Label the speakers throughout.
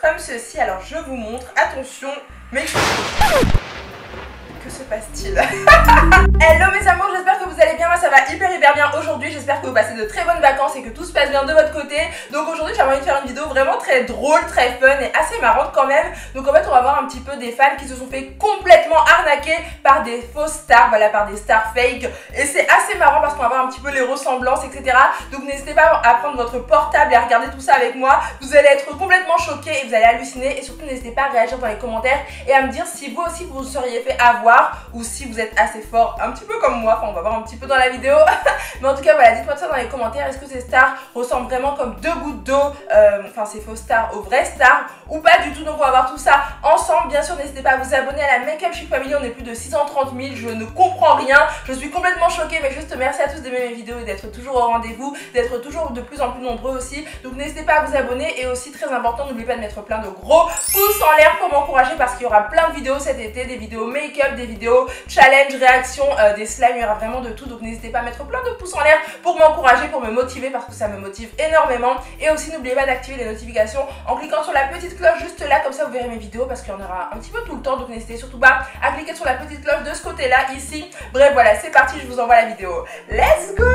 Speaker 1: Comme ceci, alors je vous montre, attention, mais... Que se passe-t-il? Hello mes amours, j'espère que vous allez bien, moi ça va hyper bien aujourd'hui, j'espère que vous passez de très bonnes vacances et que tout se passe bien de votre côté. Donc aujourd'hui j'ai envie de faire une vidéo vraiment très drôle, très fun et assez marrante quand même. Donc en fait on va voir un petit peu des fans qui se sont fait complètement arnaquer par des fausses stars, voilà, par des stars fake. Et c'est assez marrant parce qu'on va voir un petit peu les ressemblances, etc. Donc n'hésitez pas à prendre votre portable et à regarder tout ça avec moi. Vous allez être complètement choqués et vous allez halluciner. Et surtout n'hésitez pas à réagir dans les commentaires et à me dire si vous aussi vous seriez fait avoir ou si vous êtes assez fort, un petit peu comme moi, enfin on va voir un petit peu dans la vidéo. Mais en tout cas voilà, dites-moi ça dans les commentaires, est-ce que ces stars ressemblent vraiment comme deux gouttes d'eau, enfin ces fausses stars aux vraies stars ou pas du tout. Donc on va voir tout ça ensemble. Bien sûr n'hésitez pas à vous abonner à la Make Up Chic Family, on est plus de 630 000, je ne comprends rien, je suis complètement choquée, mais juste merci à tous d'aimer mes vidéos et d'être toujours au rendez-vous, d'être toujours de plus en plus nombreux aussi. Donc n'hésitez pas à vous abonner et aussi très important, n'oubliez pas de mettre plein de gros pouces en l'air pour m'encourager parce qu'il y aura plein de vidéos cet été, des vidéos make-up, des vidéos challenge, réaction, des slimes, il y aura vraiment de tout. Donc n'hésitez pas à mettre plein de pouces en l'air pour m'encourager, pour me motiver parce que ça me motive énormément. Et aussi n'oubliez pas d'activer les notifications en cliquant sur la petite cloche juste là, comme ça vous verrez mes vidéos parce qu'il y en aura un petit peu tout le temps. Donc n'hésitez surtout pas à cliquer sur la petite cloche de ce côté là, ici. Bref voilà, c'est parti, je vous envoie la vidéo. Let's go.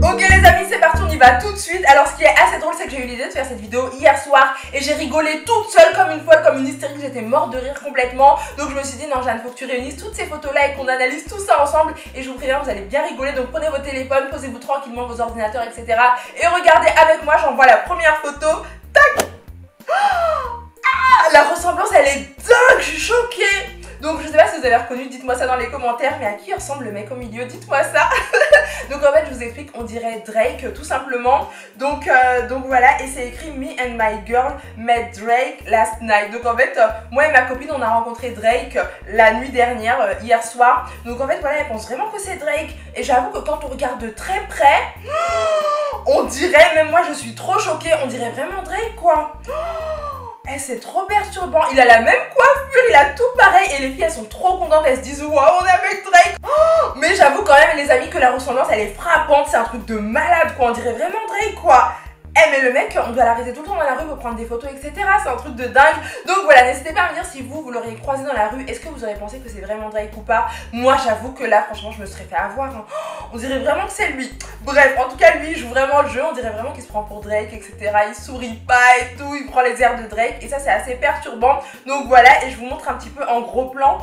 Speaker 1: Ok les amis, c'est parti, on y va tout de suite. Alors ce qui est assez drôle, c'est que j'ai eu l'idée de faire cette vidéo hier soir et j'ai rigolé toute seule comme une folle, comme une hystérique, j'étais morte de rire complètement. Donc je me suis dit non Jeanne, faut que tu réunisses toutes ces photos là et qu'on analyse tout ça ensemble. Et je vous préviens, vous allez bien rigoler, donc prenez vos téléphones, posez-vous tranquillement vos ordinateurs, etc. Et regardez avec moi, j'envoie la première photo. Tac. Ah, la ressemblance elle est dingue, je suis choquée. Donc je sais pas si vous avez reconnu, dites-moi ça dans les commentaires, mais à qui ressemble le mec au milieu, dites-moi ça. Donc en fait je vous explique, on dirait Drake tout simplement. Donc voilà, et c'est écrit Me and my girl met Drake last night. Donc en fait moi et ma copine on a rencontré Drake la nuit dernière, hier soir. Donc en fait voilà, elle pense vraiment que c'est Drake. Et j'avoue que quand on regarde de très près, on dirait, même moi je suis trop choquée, on dirait vraiment Drake quoi. Eh, c'est trop perturbant, il a la même coiffure, il a tout pareil et les filles elles sont trop contentes, elles se disent waouh on est avec Drake. Mais j'avoue quand même les amis que la ressemblance elle est frappante, c'est un truc de malade quoi, on dirait vraiment Drake quoi. Eh mais le mec on doit l'arrêter tout le temps dans la rue pour prendre des photos etc, c'est un truc de dingue. Donc voilà, n'hésitez pas à me dire si vous l'auriez croisé dans la rue, est-ce que vous auriez pensé que c'est vraiment Drake ou pas. Moi j'avoue que là franchement je me serais fait avoir hein. On dirait vraiment que c'est lui. Bref, en tout cas lui il joue vraiment le jeu, on dirait vraiment qu'il se prend pour Drake etc, il sourit pas et tout, il prend les airs de Drake et ça c'est assez perturbant. Donc voilà, et je vous montre un petit peu en gros plan.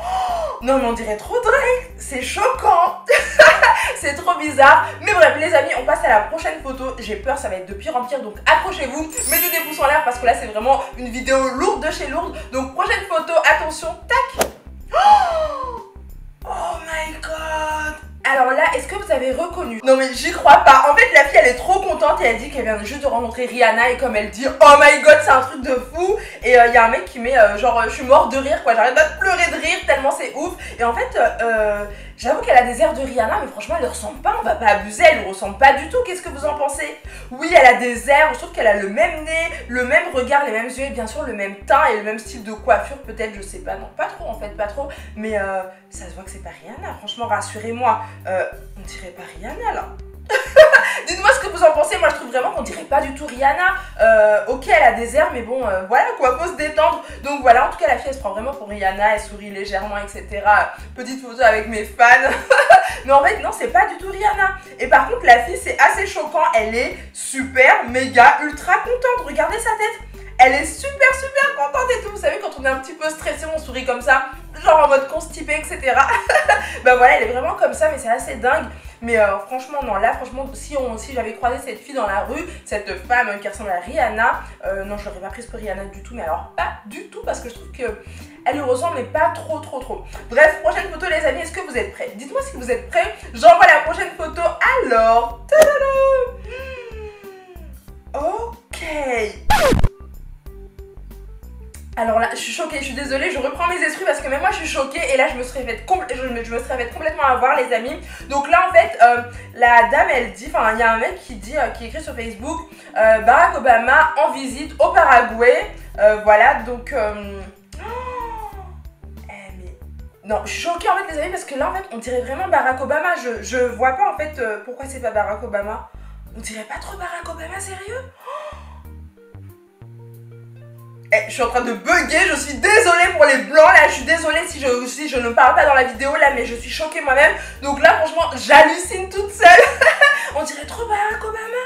Speaker 1: Non mais on dirait trop Drake, c'est choquant. C'est trop bizarre. Mais bref les amis, on passe à la prochaine photo. J'ai peur, ça va être de pire en pire, donc accrochez-vous, mettez des pouces en l'air parce que là c'est vraiment une vidéo lourde de chez lourde. Donc prochaine photo, attention, tac. Oh my god. Alors là, est-ce que vous avez reconnu? Non mais j'y crois pas. En fait la fille elle est trop contente et elle dit qu'elle vient juste de rencontrer Rihanna. Et comme elle dit oh my god c'est un truc de fou. Et il y a un mec qui met genre je suis mort de rire quoi, j'arrête pas de pleurer de rire tellement c'est ouf. Et en fait j'avoue qu'elle a des airs de Rihanna, mais franchement elle ne ressemble pas, on va pas abuser, elle ne ressemble pas du tout, qu'est-ce que vous en pensez? Oui elle a des airs, je trouve qu'elle a le même nez, le même regard, les mêmes yeux et bien sûr le même teint et le même style de coiffure peut-être, je sais pas, non pas trop en fait, pas trop. Mais ça se voit que c'est pas Rihanna, franchement rassurez-moi, on dirait pas Rihanna là. Dites-moi ce que vous en pensez, moi je trouve vraiment qu'on dirait pas du tout Rihanna. Ok elle a des airs mais bon voilà quoi, faut se détendre. Donc voilà, en tout cas la fille elle se prend vraiment pour Rihanna, elle sourit légèrement etc. Petite photo avec mes fans. Mais en fait non c'est pas du tout Rihanna. Et par contre la fille c'est assez choquant, elle est super méga ultra contente, regardez sa tête. Elle est super contente et tout. Vous savez quand on est un petit peu stressé on sourit comme ça, genre en mode constipé etc. Bah voilà elle est vraiment comme ça mais c'est assez dingue. Mais franchement non là franchement si j'avais croisé cette fille dans la rue, cette femme qui ressemble à Rihanna, non je l'aurais pas prise pour Rihanna du tout, mais alors pas du tout parce que je trouve que elle lui ressemble mais pas trop. Bref, prochaine photo les amis, est-ce que vous êtes prêts? Dites-moi si vous êtes prêts, j'envoie la prochaine photo alors. Ok. Alors là, je suis choquée, je suis désolée, je reprends mes esprits parce que même moi je suis choquée et là je me serais fait complètement avoir les amis. Donc là en fait, la dame elle dit, enfin il y a un mec qui dit, qui écrit sur Facebook, Barack Obama en visite au Paraguay, voilà donc... Non, je suis choquée en fait les amis parce que là en fait on dirait vraiment Barack Obama, je vois pas en fait pourquoi c'est pas Barack. Barack Obama. On dirait pas trop Barack Obama, sérieux? je suis en train de bugger, je suis désolée pour les blancs là, je suis désolée si je ne parle pas dans la vidéo là, mais je suis choquée moi-même. Donc là franchement j'hallucine toute seule. On dirait trop Barack Obama.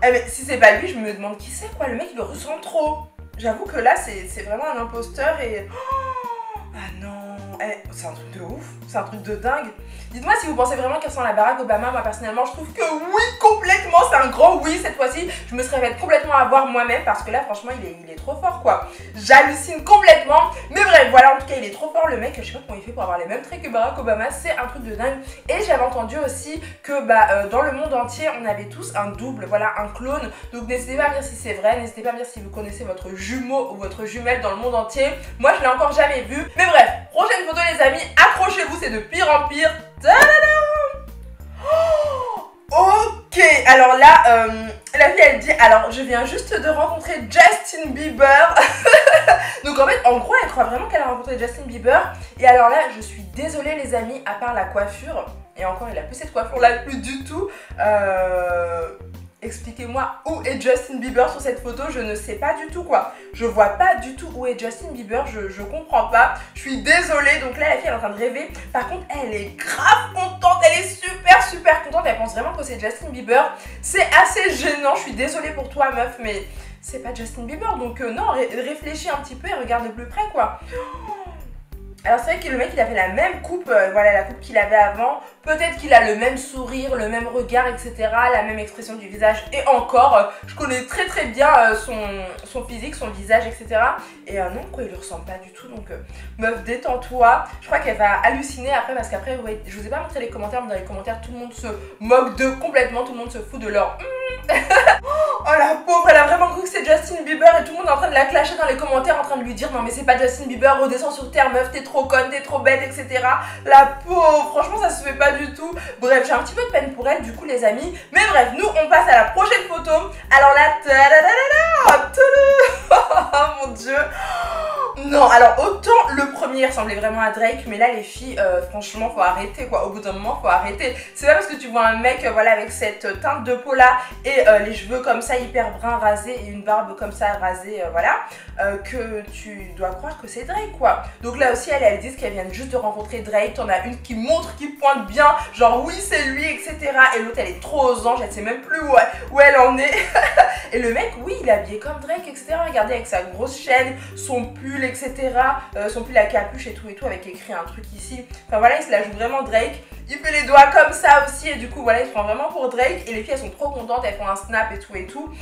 Speaker 1: Mais si c'est pas lui, je me demande qui c'est quoi, le mec il le ressemble trop. J'avoue que là c'est vraiment un imposteur et... Ah non, c'est un truc de ouf, c'est un truc de dingue. Dites-moi si vous pensez vraiment qu'il ressemble à Barack Obama. Moi personnellement je trouve que oui, complètement, c'est un grand oui cette fois-ci. Je me serais fait complètement avoir moi-même parce que là franchement il est trop fort quoi. J'hallucine complètement. Mais bref, voilà, en tout cas il est trop fort le mec. Je sais pas comment il fait pour avoir les mêmes traits que Barack Obama, c'est un truc de dingue. Et j'avais entendu aussi que dans le monde entier on avait tous un double, voilà, un clone. Donc n'hésitez pas à me dire si c'est vrai, n'hésitez pas à me dire si vous connaissez votre jumeau ou votre jumelle dans le monde entier. Moi je l'ai encore jamais vu. Mais bref, prochaine photo les amis, accrochez-vous, c'est de pire en pire. Ok, alors là, la fille elle dit, alors je viens juste de rencontrer Justin Bieber. Donc en fait, en gros, elle croit vraiment qu'elle a rencontré Justin Bieber. Et alors là, je suis désolée les amis, à part la coiffure, et encore il a plus cette coiffure là, plus du tout. Expliquez-moi où est Justin Bieber sur cette photo, je ne sais pas du tout quoi. Je vois pas du tout où est Justin Bieber, je comprends pas. Je suis désolée, donc là la fille elle est en train de rêver. Par contre elle est grave contente, elle est super contente. Elle pense vraiment que c'est Justin Bieber. C'est assez gênant, je suis désolée pour toi meuf, mais c'est pas Justin Bieber. Donc non, réfléchis un petit peu et regarde de plus près quoi. Alors c'est vrai que le mec il avait la même coupe, voilà la coupe qu'il avait avant. Peut-être qu'il a le même sourire, le même regard, etc. La même expression du visage. Et encore, je connais très bien son physique, son visage, etc. Et non quoi, il lui ressemble pas du tout. Donc meuf, détends-toi. Je crois qu'elle va halluciner après parce qu'après, ouais, je vous ai pas montré les commentaires, mais dans les commentaires tout le monde se moque d'eux complètement. Tout le monde se fout de leur... Oh la pauvre, elle a vraiment cru que c'est Justin Bieber et tout le monde est en train de la clasher dans les commentaires en train de lui dire non mais c'est pas Justin Bieber, redescends sur terre meuf, t'es trop conne, t'es trop bête, etc. La pauvre, franchement ça se fait pas du tout. Bref, j'ai un petit peu de peine pour elle du coup les amis. Mais bref, nous on passe à la prochaine photo. Alors là, oh mon dieu. Non, alors autant le premier ressemblait vraiment à Drake, mais là les filles, franchement faut arrêter quoi, au bout d'un moment faut arrêter. C'est pas parce que tu vois un mec voilà avec cette teinte de peau là et les cheveux comme ça hyper bruns rasés et une barbe comme ça rasée, voilà, que tu dois croire que c'est Drake quoi. Donc là aussi elles disent qu'elles viennent juste de rencontrer Drake, t'en as une qui montre, qui pointe bien, genre oui c'est lui etc. Et l'autre elle est trop aux anges, elle sait même plus où elle en est. Et le mec oui il est habillé comme Drake etc. Regardez avec sa grosse chaîne, son pull etc. Son pull à capuche et tout avec écrit un truc ici. Enfin voilà, il se la joue vraiment Drake. Il fait les doigts comme ça aussi et du coup voilà, il se prend vraiment pour Drake. Et les filles elles sont trop contentes, elles font un snap et tout et tout.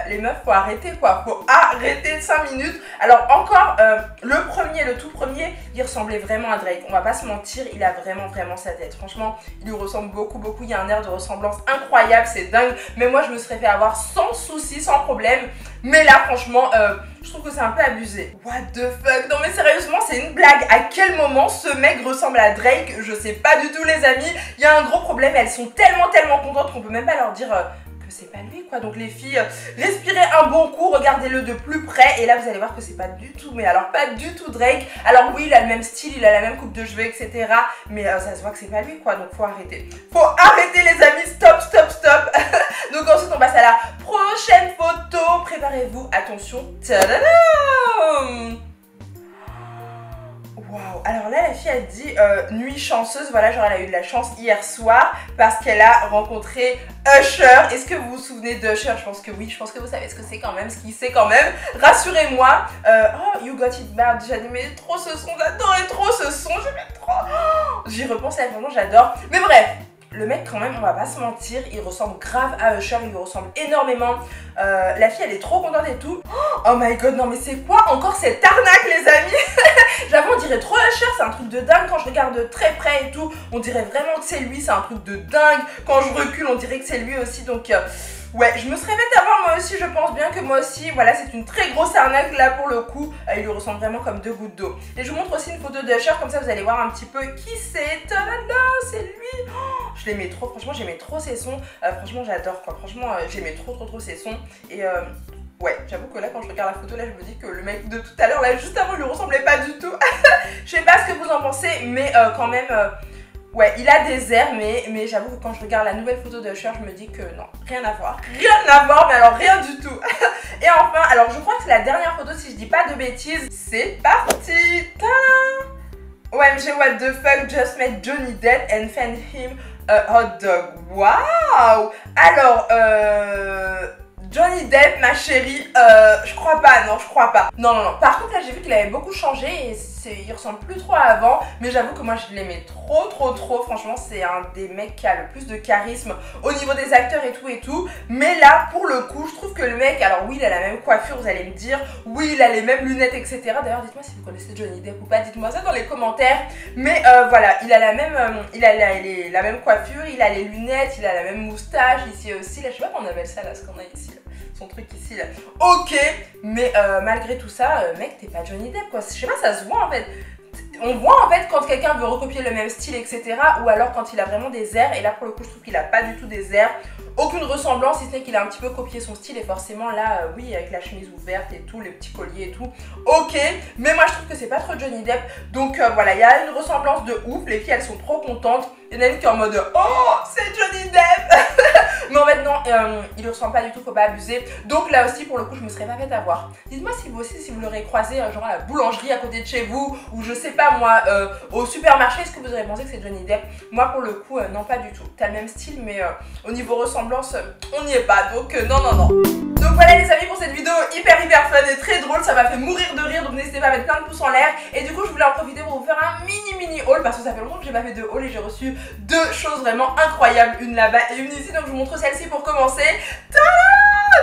Speaker 1: Les meufs faut arrêter quoi, faut arrêter 5 minutes. Alors encore, le tout premier, il ressemblait vraiment à Drake. On va pas se mentir, il a vraiment sa tête. Franchement, il lui ressemble beaucoup. Il y a un air de ressemblance incroyable, c'est dingue. Mais moi je me serais fait avoir sans souci, sans problème. Mais là franchement, je trouve que c'est un peu abusé. What the fuck? Non mais sérieusement, c'est une blague. À quel moment ce mec ressemble à Drake? Je sais pas du tout les amis. Il y a un gros problème, elles sont tellement contentes qu'on peut même pas leur dire que c'est pas lui quoi. Donc les filles, respirez un bon coup, regardez-le de plus près et là vous allez voir que c'est pas du tout, mais alors pas du tout Drake. Alors oui, il a le même style, il a la même coupe de cheveux etc. Mais ça se voit que c'est pas lui quoi, donc faut arrêter. Faut arrêter les amis, stop. Donc ensuite on passe à la prochaine photo. Préparez-vous, attention. Tadadam! Waouh, alors là la fille elle dit nuit chanceuse, voilà, genre elle a eu de la chance hier soir parce qu'elle a rencontré Usher. Est-ce que vous vous souvenez d'Usher? Je pense que oui, je pense que vous savez ce que c'est quand même, ce qu'il sait quand même. Rassurez-moi. Oh, You Got It Bad, j'aimais trop ce son, j'adorais trop ce son, j'aimais trop. Oh, j'y repense là, vraiment j'adore. Mais bref, le mec quand même, on va pas se mentir, il ressemble grave à Usher, il lui ressemble énormément. La fille elle est trop contente et tout. Oh my god, non mais c'est quoi encore cette arnaque les amis? J'avoue on dirait trop Usher, c'est un truc de dingue quand je regarde de très près et tout. On dirait vraiment que c'est lui, c'est un truc de dingue. Quand je recule on dirait que c'est lui aussi donc... ouais, je me serais fait avoir moi aussi, je pense bien que moi aussi, voilà, c'est une très grosse arnaque là pour le coup. Il lui ressemble vraiment comme deux gouttes d'eau. Et je vous montre aussi une photo d'Usher, comme ça vous allez voir un petit peu qui c'est. Tadada, c'est lui. Oh, je l'aimais trop, franchement j'aimais trop ses sons. Franchement j'adore quoi, franchement j'aimais trop ses sons. Et ouais, j'avoue que là quand je regarde la photo là je me dis que le mec de tout à l'heure là juste avant il lui ressemblait pas du tout. Je sais pas ce que vous en pensez, mais quand même... ouais, il a des airs, mais j'avoue que quand je regarde la nouvelle photo de Usher, je me dis que non, rien à voir, mais alors rien du tout. Et enfin, alors je crois que c'est la dernière photo dis pas de bêtises. C'est parti. Tadam! OMG, what the fuck, just met Johnny Depp and fed him a hot dog. Waouh! Alors, Johnny Depp, ma chérie, je crois pas, non, je crois pas. Non, non, non. Par contre, là, j'ai vu qu'il avait beaucoup changé et il ressemble plus trop à avant. Mais j'avoue que moi, je l'aimais trop, trop, trop. Franchement, c'est un des mecs qui a le plus de charisme au niveau des acteurs et tout et tout. Mais là, pour le coup, je trouve que le mec, alors oui, il a la même coiffure, vous allez me dire. Oui, il a les mêmes lunettes, etc. D'ailleurs, dites-moi si vous connaissez Johnny Depp ou pas. Dites-moi ça dans les commentaires. Mais voilà, il a la même, la même coiffure, il a les lunettes, il a la même moustache ici aussi. Là, je sais pas comment on appelle ça, là, ce qu'on a ici. Là. Son truc ici là. Ok, mais malgré tout ça, mec, t'es pas Johnny Depp quoi. Je sais pas, ça se voit en fait. On voit en fait quand quelqu'un veut recopier le même style, etc. Ou alors quand il a vraiment des airs. Et là pour le coup, je trouve qu'il a pas du tout des airs. Aucune ressemblance, si ce n'est qu'il a un petit peu copié son style. Et forcément là, oui, avec la chemise ouverte et tout, les petits colliers et tout. Ok, mais moi je trouve que c'est pas trop Johnny Depp. Donc voilà, il y a une ressemblance de ouf. Les filles elles sont trop contentes. Il y en a une qui est en mode oh, c'est Johnny Depp. Mais en fait non, il ne ressemble pas du tout, faut pas abuser. Donc là aussi pour le coup je me serais pas fait avoir. Dites-moi si vous aussi, si vous l'aurez croisé genre à la boulangerie à côté de chez vous, ou je sais pas moi, au supermarché, est-ce que vous aurez pensé que c'est Johnny Depp? Moi pour le coup non pas du tout. T'as le même style mais au niveau ressemblance on n'y est pas, donc non non non. Donc voilà les amis pour cette vidéo hyper fun et très drôle, ça m'a fait mourir de rire, donc n'hésitez pas à mettre plein de pouces en l'air. Et du coup je voulais en profiter pour vous faire un mini haul parce que ça fait longtemps que j'ai pas fait de haul et j'ai reçu deux choses vraiment incroyables, une là-bas et une ici, donc je vous montre celle-ci pour commencer. Tada!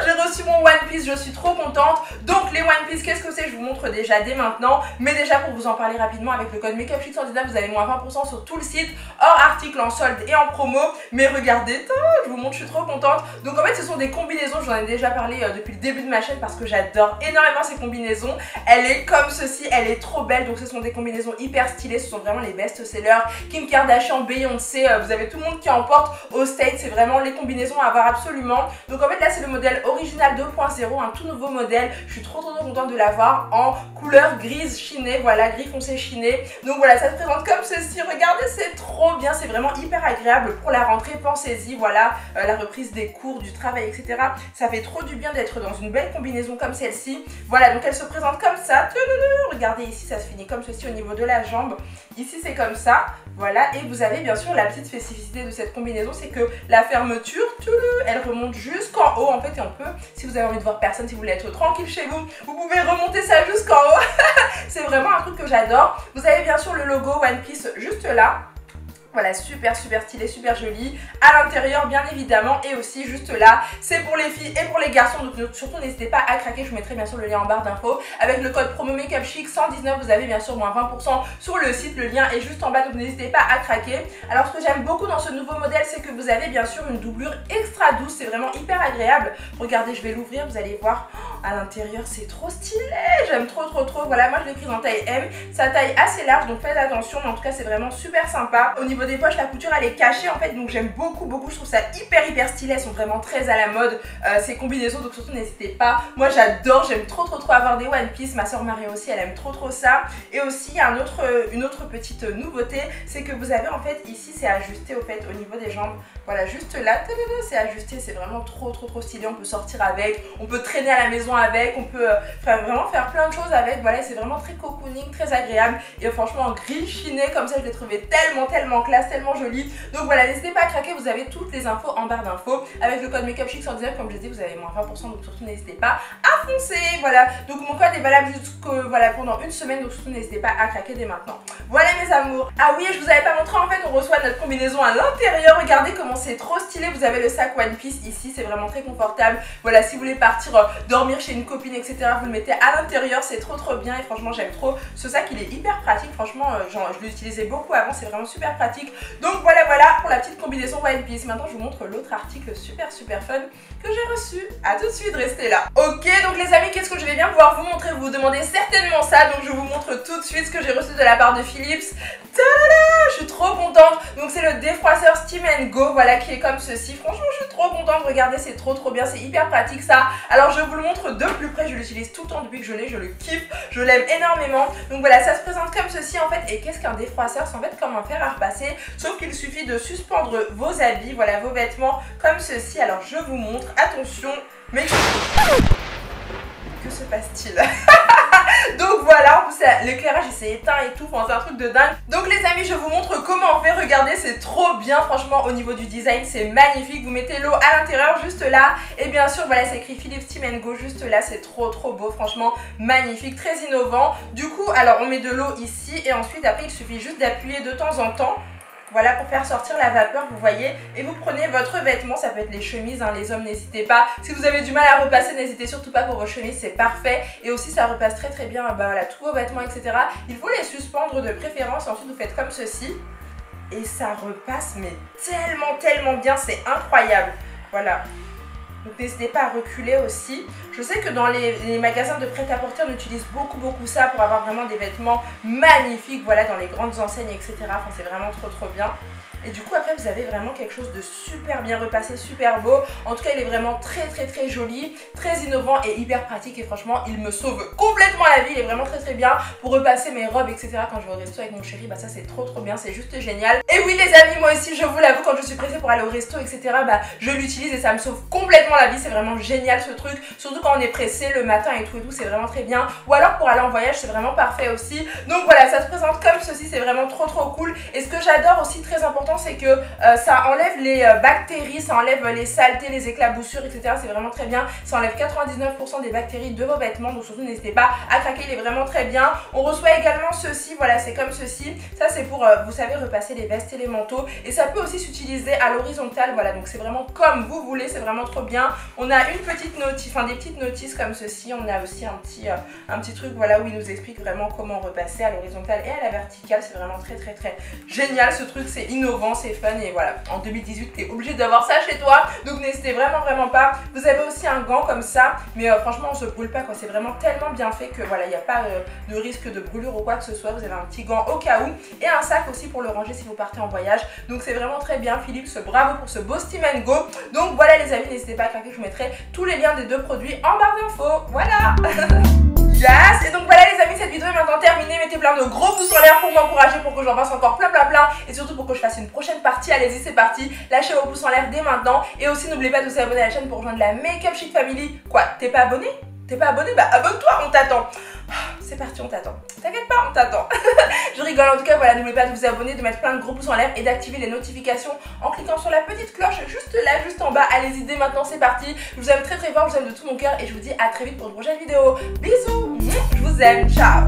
Speaker 1: J'ai reçu mon One Piece, je suis trop contente. Donc les One Piece, qu'est-ce que c'est? Je vous montre déjà dès maintenant. Mais déjà pour vous en parler rapidement, avec le code MakeupChic119, vous avez moins 20% sur tout le site, hors article en solde et en promo. Mais regardez, je vous montre, je suis trop contente. Donc en fait ce sont des combinaisons, j'en ai déjà parlé depuis le début de ma chaîne parce que j'adore énormément ces combinaisons. Elle est comme ceci, elle est trop belle. Donc ce sont des combinaisons hyper stylées, ce sont vraiment les best-sellers. Kim Kardashian, Beyoncé, vous avez tout le monde qui en porte au States. C'est vraiment les combinaisons à avoir absolument. Donc en fait là c'est le modèle original 2.0, un tout nouveau modèle. Je suis trop contente de l'avoir en couleur grise chinée, voilà, gris foncé chiné. Donc voilà, ça se présente comme ceci. Regardez, c'est trop bien, c'est vraiment hyper agréable pour la rentrée. Pensez-y, voilà, la reprise des cours, du travail, etc. Ça fait trop du bien d'être dans une belle combinaison comme celle-ci. Voilà, donc elle se présente comme ça. Regardez ici, ça se finit comme ceci au niveau de la jambe. Ici c'est comme ça, voilà, et vous avez bien sûr la petite spécificité de cette combinaison, c'est que la fermeture, elle remonte jusqu'en haut en fait, et on peut, si vous avez envie de voir personne, si vous voulez être tranquille chez vous, vous pouvez remonter ça jusqu'en haut. C'est vraiment un truc que j'adore. Vous avez bien sûr le logo One Piece juste là. Voilà, super stylé, super joli. À l'intérieur, bien évidemment, et aussi juste là, c'est pour les filles et pour les garçons. Donc surtout, n'hésitez pas à craquer. Je vous mettrai bien sûr le lien en barre d'infos. Avec le code promo MakeupChic119, vous avez bien sûr moins 20% sur le site. Le lien est juste en bas, donc n'hésitez pas à craquer. Alors, ce que j'aime beaucoup dans ce nouveau modèle, c'est que vous avez bien sûr une doublure extra douce. C'est vraiment hyper agréable. Regardez, je vais l'ouvrir, vous allez voir. À l'intérieur, c'est trop stylé. J'aime trop. Voilà, moi je l'ai prise en taille M. Sa taille assez large, donc faites attention. Mais en tout cas, c'est vraiment super sympa. Au niveau des poches, la couture elle est cachée en fait, donc j'aime beaucoup. Je trouve ça hyper stylé. Elles sont vraiment très à la mode ces combinaisons, donc surtout n'hésitez pas. Moi j'adore, j'aime trop avoir des One Piece. Ma soeur Marie aussi, elle aime trop ça. Et aussi il y a une autre petite nouveauté, c'est que vous avez en fait ici, c'est ajusté au fait au niveau des jambes. Voilà, juste là, c'est ajusté, c'est vraiment trop stylé. On peut sortir avec, on peut traîner à la maison avec, on peut vraiment faire plein de choses avec. Voilà, c'est vraiment très cocooning, très agréable. Et franchement, en gris chiné comme ça, je l'ai trouvé tellement classe, tellement joli. Donc voilà, n'hésitez pas à craquer, vous avez toutes les infos en barre d'infos. Avec le code MakeupChic119, comme je l'ai dit, vous avez moins 20%, donc surtout n'hésitez pas à foncer. Voilà, donc mon code est valable pendant une semaine, donc surtout n'hésitez pas à craquer dès maintenant. Voilà mes amours. Ah oui, je vous avais pas montré, en fait on reçoit notre combinaison à l'intérieur. Regardez comment c'est trop stylé. Vous avez le sac One Piece ici, c'est vraiment très confortable. Voilà, si vous voulez partir dormir chez une copine, etc., vous le mettez à l'intérieur, c'est trop bien. Et franchement j'aime trop ce sac, il est hyper pratique. Franchement je l'utilisais beaucoup avant, c'est vraiment super pratique. Donc voilà pour la petite combinaison One Piece. Maintenant je vous montre l'autre article super fun que j'ai reçu. A tout de suite, restez là. Ok, donc les amis, qu'est-ce que je vais bien pouvoir vous montrer? Vous vous demandez certainement ça, donc je vous montre tout de suite ce que j'ai reçu de la part de Philips. Tadada, je suis trop contente. Donc c'est le défroisseur Steam & Go, voilà, qui est comme ceci. Franchement je suis trop contente, regardez, c'est trop bien, c'est hyper pratique ça. Alors je vous le montre de plus près, je l'utilise tout le temps depuis que je l'ai, je le kiffe, je l'aime énormément. Donc voilà, ça se présente comme ceci en fait. Et qu'est-ce qu'un défroisseur? C'est en fait comme un fer à repasser, sauf qu'il suffit de suspendre vos habits, voilà, vos vêtements comme ceci. Alors je vous montre, attention, mais que se passe-t-il? Donc voilà, en plus l'éclairage il s'est éteint et tout, enfin, c'est un truc de dingue. Donc les amis, je vous montre comment on fait. Regardez, c'est trop bien, franchement au niveau du design c'est magnifique. Vous mettez l'eau à l'intérieur juste là, et bien sûr voilà, c'est écrit Philips Steam & Go juste là. C'est trop beau, franchement magnifique, très innovant. Du coup alors on met de l'eau ici et ensuite après il suffit juste d'appuyer de temps en temps. Voilà, pour faire sortir la vapeur, vous voyez. Et vous prenez votre vêtement, ça peut être les chemises, hein, les hommes, n'hésitez pas. Si vous avez du mal à repasser, n'hésitez surtout pas pour vos chemises, c'est parfait. Et aussi, ça repasse très bien, voilà, tous vos vêtements, etc. Il faut les suspendre de préférence. Et ensuite, vous faites comme ceci. Et ça repasse, mais tellement bien, c'est incroyable. Voilà. Donc n'hésitez pas à reculer aussi. Je sais que dans les magasins de prêt-à-porter, on utilise beaucoup ça pour avoir vraiment des vêtements magnifiques, voilà, dans les grandes enseignes, etc. Enfin, c'est vraiment trop bien. Et du coup après vous avez vraiment quelque chose de super bien repassé, super beau. En tout cas il est vraiment très joli, très innovant et hyper pratique. Et franchement il me sauve complètement la vie. Il est vraiment très bien pour repasser mes robes, etc. Quand je vais au resto avec mon chéri, bah ça c'est trop bien, c'est juste génial. Et oui les amis, moi aussi je vous l'avoue, quand je suis pressée pour aller au resto, etc. bah je l'utilise et ça me sauve complètement la vie. C'est vraiment génial ce truc, surtout quand on est pressé le matin et tout, c'est vraiment très bien. Ou alors pour aller en voyage, c'est vraiment parfait aussi. Donc voilà, ça se présente comme ceci, c'est vraiment trop cool. Et ce que j'adore aussi, très important, c'est que ça enlève les bactéries, ça enlève les saletés, les éclaboussures, etc. C'est vraiment très bien. Ça enlève 99% des bactéries de vos vêtements. Donc surtout n'hésitez pas à craquer, il est vraiment très bien. On reçoit également ceci, voilà, c'est comme ceci. Ça c'est pour, vous savez, repasser les vestes et les manteaux. Et ça peut aussi s'utiliser à l'horizontale, voilà. Donc c'est vraiment comme vous voulez, c'est vraiment trop bien. On a une petite notice, enfin des petites notices comme ceci. On a aussi un petit truc, voilà, où il nous explique vraiment comment repasser à l'horizontale et à la verticale. C'est vraiment très génial ce truc, c'est innovant, c'est fun. Et voilà, en 2018 t'es obligé d'avoir ça chez toi, donc n'hésitez vraiment pas. Vous avez aussi un gant comme ça, mais franchement on se brûle pas quoi, c'est vraiment tellement bien fait que voilà, il n'y a pas de risque de brûlure ou quoi que ce soit. Vous avez un petit gant au cas où et un sac aussi pour le ranger si vous partez en voyage. Donc c'est vraiment très bien. Philips, bravo pour ce beau Steam & Go. Donc voilà les amis, n'hésitez pas à craquer, je vous mettrai tous les liens des deux produits en barre d'infos. Voilà. Yes. Et donc voilà les amis, cette vidéo est maintenant terminée. Mettez plein de gros pouces en l'air pour m'encourager, pour que j'en fasse encore plein et surtout pour que je fasse une prochaine partie. Allez-y, c'est parti, lâchez vos pouces en l'air dès maintenant. Et aussi n'oubliez pas de vous abonner à la chaîne pour rejoindre la Make Up Chic Family. Quoi, t'es pas abonné? T'es pas abonné? Bah abonne-toi, on t'attend. C'est parti, on t'attend. T'inquiète pas, on t'attend. Je rigole, en tout cas, voilà, n'oubliez pas de vous abonner, de mettre plein de gros pouces en l'air et d'activer les notifications en cliquant sur la petite cloche juste là, juste en bas. Allez-y, dès maintenant, c'est parti. Je vous aime très fort, je vous aime de tout mon cœur et je vous dis à très vite pour une prochaine vidéo. Bisous, je vous aime, ciao.